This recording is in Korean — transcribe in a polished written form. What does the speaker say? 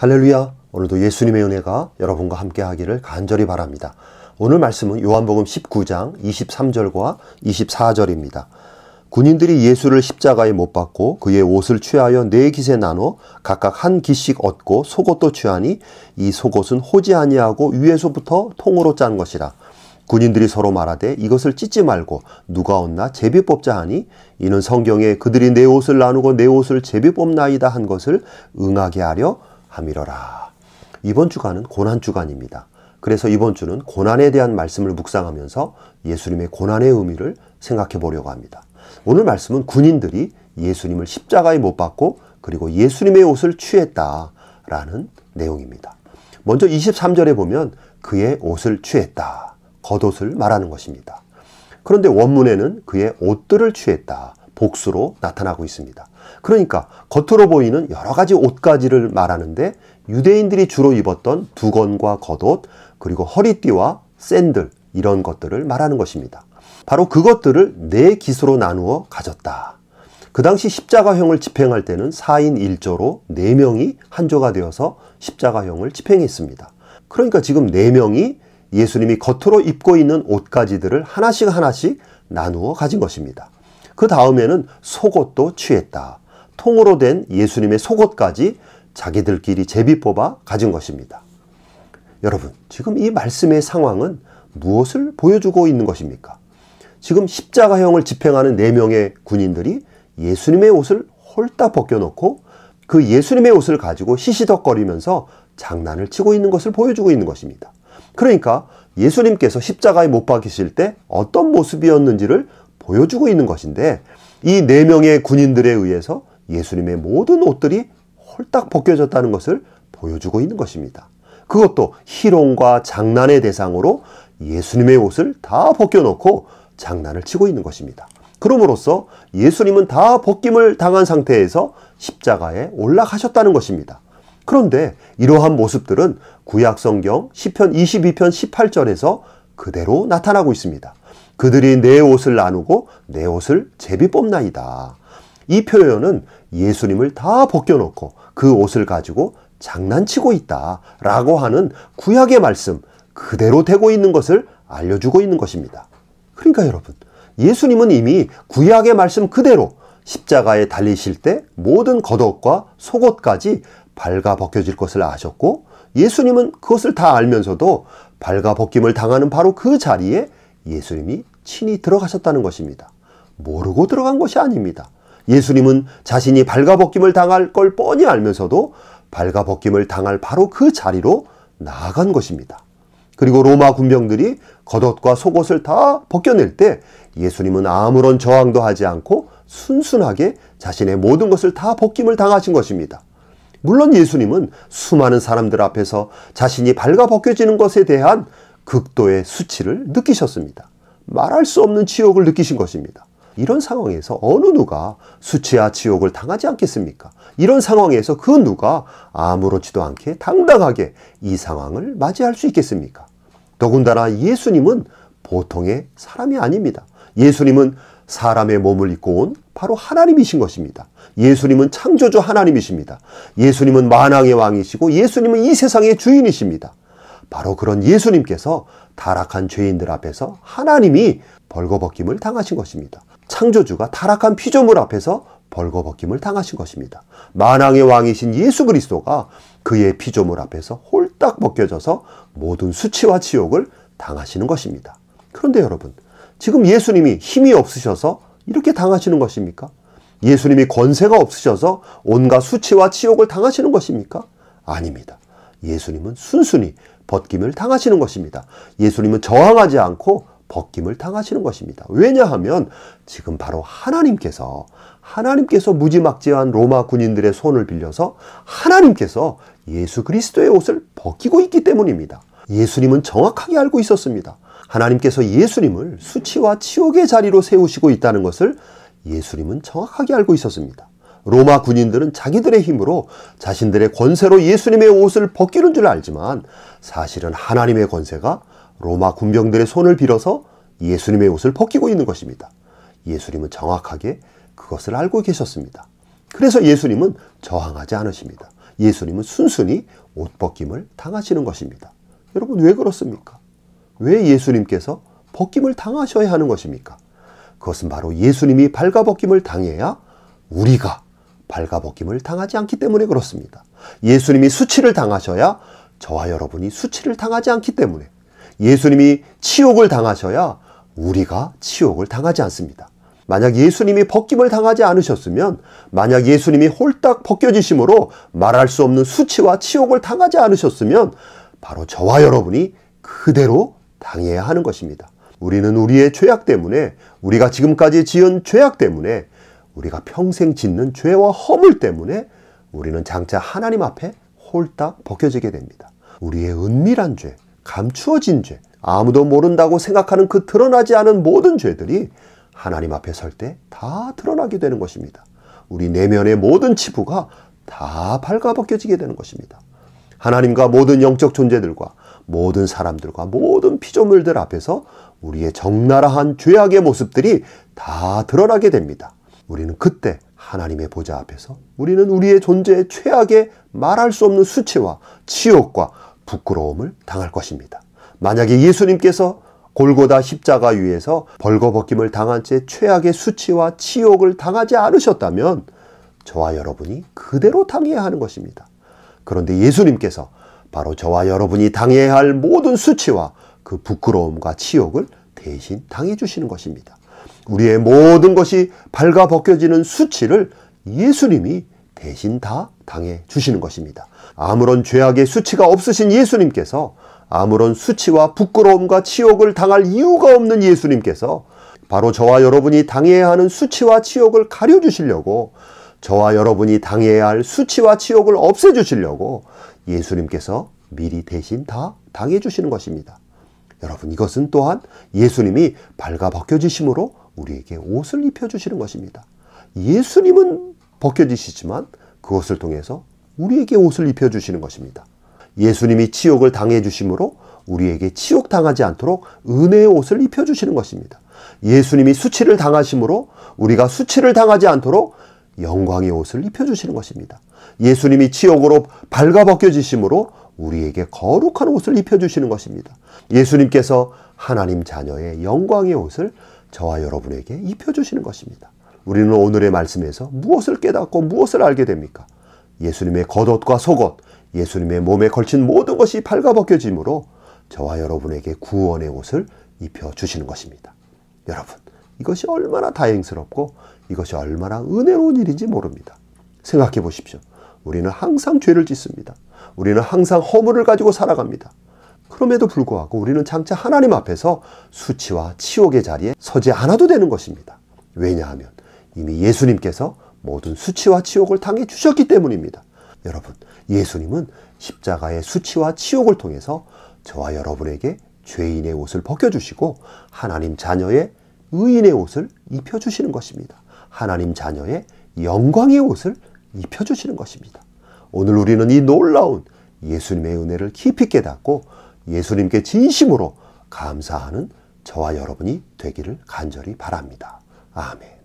할렐루야! 오늘도 예수님의 은혜가 여러분과 함께 하기를 간절히 바랍니다. 오늘 말씀은 요한복음 19장 23절과 24절입니다. 군인들이 예수를 십자가에 못 박고 그의 옷을 취하여 네 깃에 나눠 각각 한 깃씩 얻고 속옷도 취하니 이 속옷은 호지 아니하고 위에서부터 통으로 짠 것이라. 군인들이 서로 말하되 이것을 찢지 말고 누가 얻나 제비 뽑자 하니 이는 성경에 그들이 내 옷을 나누고 내 옷을 제비 뽑나이다 한 것을 응하게 하려 함이러라. 이번 주간은 고난주간입니다. 그래서 이번 주는 고난에 대한 말씀을 묵상하면서 예수님의 고난의 의미를 생각해 보려고 합니다. 오늘 말씀은 군인들이 예수님을 십자가에 못 박고 그리고 예수님의 옷을 취했다라는 내용입니다. 먼저 23절에 보면 그의 옷을 취했다. 겉옷을 말하는 것입니다. 그런데 원문에는 그의 옷들을 취했다. 복수로 나타나고 있습니다. 그러니까 겉으로 보이는 여러 가지 옷가지를 말하는데 유대인들이 주로 입었던 두건과 겉옷 그리고 허리띠와 샌들 이런 것들을 말하는 것입니다. 바로 그것들을 네 깃으로 나누어 가졌다. 그 당시 십자가형을 집행할 때는 4인 1조로 4명이 한 조가 되어서 십자가형을 집행했습니다. 그러니까 지금 4명이 예수님이 겉으로 입고 있는 옷가지들을 하나씩 나누어 가진 것입니다. 그 다음에는 속옷도 취했다. 통으로 된 예수님의 속옷까지 자기들끼리 제비 뽑아 가진 것입니다. 여러분, 지금 이 말씀의 상황은 무엇을 보여주고 있는 것입니까? 지금 십자가형을 집행하는 4명의 군인들이 예수님의 옷을 홀딱 벗겨놓고 그 예수님의 옷을 가지고 시시덕거리면서 장난을 치고 있는 것을 보여주고 있는 것입니다. 그러니까 예수님께서 십자가에 못 박히실 때 어떤 모습이었는지를 보여주고 있는 것인데 이 4명의 군인들에 의해서 예수님의 모든 옷들이 홀딱 벗겨졌다는 것을 보여주고 있는 것입니다. 그것도 희롱과 장난의 대상으로 예수님의 옷을 다 벗겨놓고 장난을 치고 있는 것입니다. 그럼으로써 예수님은 다 벗김을 당한 상태에서 십자가에 올라가셨다는 것입니다. 그런데 이러한 모습들은 구약성경 시편 22편 18절에서 그대로 나타나고 있습니다. 그들이 내 옷을 나누고 내 옷을 제비 뽑나이다. 이 표현은 예수님을 다 벗겨놓고 그 옷을 가지고 장난치고 있다라고 하는 구약의 말씀 그대로 되고 있는 것을 알려주고 있는 것입니다. 그러니까 여러분, 예수님은 이미 구약의 말씀 그대로 십자가에 달리실 때 모든 겉옷과 속옷까지 발가 벗겨질 것을 아셨고 예수님은 그것을 다 알면서도 발가 벗김을 당하는 바로 그 자리에 예수님이 친히 들어가셨다는 것입니다. 모르고 들어간 것이 아닙니다. 예수님은 자신이 발가벗김을 당할 걸 뻔히 알면서도 발가벗김을 당할 바로 그 자리로 나아간 것입니다. 그리고 로마 군병들이 겉옷과 속옷을 다 벗겨낼 때 예수님은 아무런 저항도 하지 않고 순순하게 자신의 모든 것을 다 벗김을 당하신 것입니다. 물론 예수님은 수많은 사람들 앞에서 자신이 발가벗겨지는 것에 대한 극도의 수치를 느끼셨습니다. 말할 수 없는 치욕을 느끼신 것입니다. 이런 상황에서 어느 누가 수치와 치욕을 당하지 않겠습니까? 이런 상황에서 그 누가 아무렇지도 않게 당당하게 이 상황을 맞이할 수 있겠습니까? 더군다나 예수님은 보통의 사람이 아닙니다. 예수님은 사람의 몸을 입고 온 바로 하나님이신 것입니다. 예수님은 창조주 하나님이십니다. 예수님은 만왕의 왕이시고 예수님은 이 세상의 주인이십니다. 바로 그런 예수님께서 타락한 죄인들 앞에서 하나님이 벌거벗김을 당하신 것입니다. 창조주가 타락한 피조물 앞에서 벌거벗김을 당하신 것입니다. 만왕의 왕이신 예수 그리스도가 그의 피조물 앞에서 홀딱 벗겨져서 모든 수치와 치욕을 당하시는 것입니다. 그런데 여러분, 지금 예수님이 힘이 없으셔서 이렇게 당하시는 것입니까? 예수님이 권세가 없으셔서 온갖 수치와 치욕을 당하시는 것입니까? 아닙니다. 예수님은 순순히 벗김을 당하시는 것입니다. 예수님은 저항하지 않고 벗김을 당하시는 것입니다. 왜냐하면 지금 바로 하나님께서 무지막지한 로마 군인들의 손을 빌려서 하나님께서 예수 그리스도의 옷을 벗기고 있기 때문입니다. 예수님은 정확하게 알고 있었습니다. 하나님께서 예수님을 수치와 치욕의 자리로 세우시고 있다는 것을 예수님은 정확하게 알고 있었습니다. 로마 군인들은 자기들의 힘으로 자신들의 권세로 예수님의 옷을 벗기는 줄 알지만 사실은 하나님의 권세가 로마 군병들의 손을 빌어서 예수님의 옷을 벗기고 있는 것입니다. 예수님은 정확하게 그것을 알고 계셨습니다. 그래서 예수님은 저항하지 않으십니다. 예수님은 순순히 옷 벗김을 당하시는 것입니다. 여러분, 왜 그렇습니까? 왜 예수님께서 벗김을 당하셔야 하는 것입니까? 그것은 바로 예수님이 발가벗김을 당해야 우리가 발가벗김을 당하지 않기 때문에 그렇습니다. 예수님이 수치를 당하셔야 저와 여러분이 수치를 당하지 않기 때문에, 예수님이 치욕을 당하셔야 우리가 치욕을 당하지 않습니다. 만약 예수님이 벗김을 당하지 않으셨으면, 만약 예수님이 홀딱 벗겨지심으로 말할 수 없는 수치와 치욕을 당하지 않으셨으면 바로 저와 여러분이 그대로 당해야 하는 것입니다. 우리는 우리의 죄악 때문에, 우리가 지금까지 지은 죄악 때문에, 우리가 평생 짓는 죄와 허물 때문에 우리는 장차 하나님 앞에 홀딱 벗겨지게 됩니다. 우리의 은밀한 죄, 감추어진 죄, 아무도 모른다고 생각하는 그 드러나지 않은 모든 죄들이 하나님 앞에 설 때 다 드러나게 되는 것입니다. 우리 내면의 모든 치부가 다 발가벗겨지게 되는 것입니다. 하나님과 모든 영적 존재들과 모든 사람들과 모든 피조물들 앞에서 우리의 적나라한 죄악의 모습들이 다 드러나게 됩니다. 우리는 그때 하나님의 보좌 앞에서 우리는 우리의 존재의 최악의 말할 수 없는 수치와 치욕과 부끄러움을 당할 것입니다. 만약에 예수님께서 골고다 십자가 위에서 벌거벗김을 당한 채 최악의 수치와 치욕을 당하지 않으셨다면 저와 여러분이 그대로 당해야 하는 것입니다. 그런데 예수님께서 바로 저와 여러분이 당해야 할 모든 수치와 그 부끄러움과 치욕을 대신 당해 주시는 것입니다. 우리의 모든 것이 발가벗겨지는 수치를 예수님이 대신 다 당해 주시는 것입니다. 아무런 죄악의 수치가 없으신 예수님께서, 아무런 수치와 부끄러움과 치욕을 당할 이유가 없는 예수님께서 바로 저와 여러분이 당해야 하는 수치와 치욕을 가려주시려고, 저와 여러분이 당해야 할 수치와 치욕을 없애주시려고 예수님께서 미리 대신 다 당해주시는 것입니다. 여러분, 이것은 또한 예수님이 발가벗겨지심으로 우리에게 옷을 입혀주시는 것입니다. 예수님은 벗겨지시지만 그것을 통해서 우리에게 옷을 입혀주시는 것입니다. 예수님이 치욕을 당해주심으로 우리에게 치욕당하지 않도록 은혜의 옷을 입혀주시는 것입니다. 예수님이 수치를 당하심으로 우리가 수치를 당하지 않도록 영광의 옷을 입혀주시는 것입니다. 예수님이 치욕으로 발가벗겨지심으로 우리에게 거룩한 옷을 입혀주시는 것입니다. 예수님께서 하나님 자녀의 영광의 옷을 저와 여러분에게 입혀주시는 것입니다. 우리는 오늘의 말씀에서 무엇을 깨닫고 무엇을 알게 됩니까? 예수님의 겉옷과 속옷, 예수님의 몸에 걸친 모든 것이 발가벗겨짐으로 저와 여러분에게 구원의 옷을 입혀주시는 것입니다. 여러분, 이것이 얼마나 다행스럽고 이것이 얼마나 은혜로운 일인지 모릅니다. 생각해 보십시오. 우리는 항상 죄를 짓습니다. 우리는 항상 허물을 가지고 살아갑니다. 그럼에도 불구하고 우리는 장차 하나님 앞에서 수치와 치욕의 자리에 서지 않아도 되는 것입니다. 왜냐하면 이미 예수님께서 모든 수치와 치욕을 당해 주셨기 때문입니다. 여러분, 예수님은 십자가의 수치와 치욕을 통해서 저와 여러분에게 죄인의 옷을 벗겨주시고 하나님 자녀의 의인의 옷을 입혀주시는 것입니다. 하나님 자녀의 영광의 옷을 입혀주시는 것입니다. 오늘 우리는 이 놀라운 예수님의 은혜를 깊이 깨닫고 예수님께 진심으로 감사하는 저와 여러분이 되기를 간절히 바랍니다. 아멘.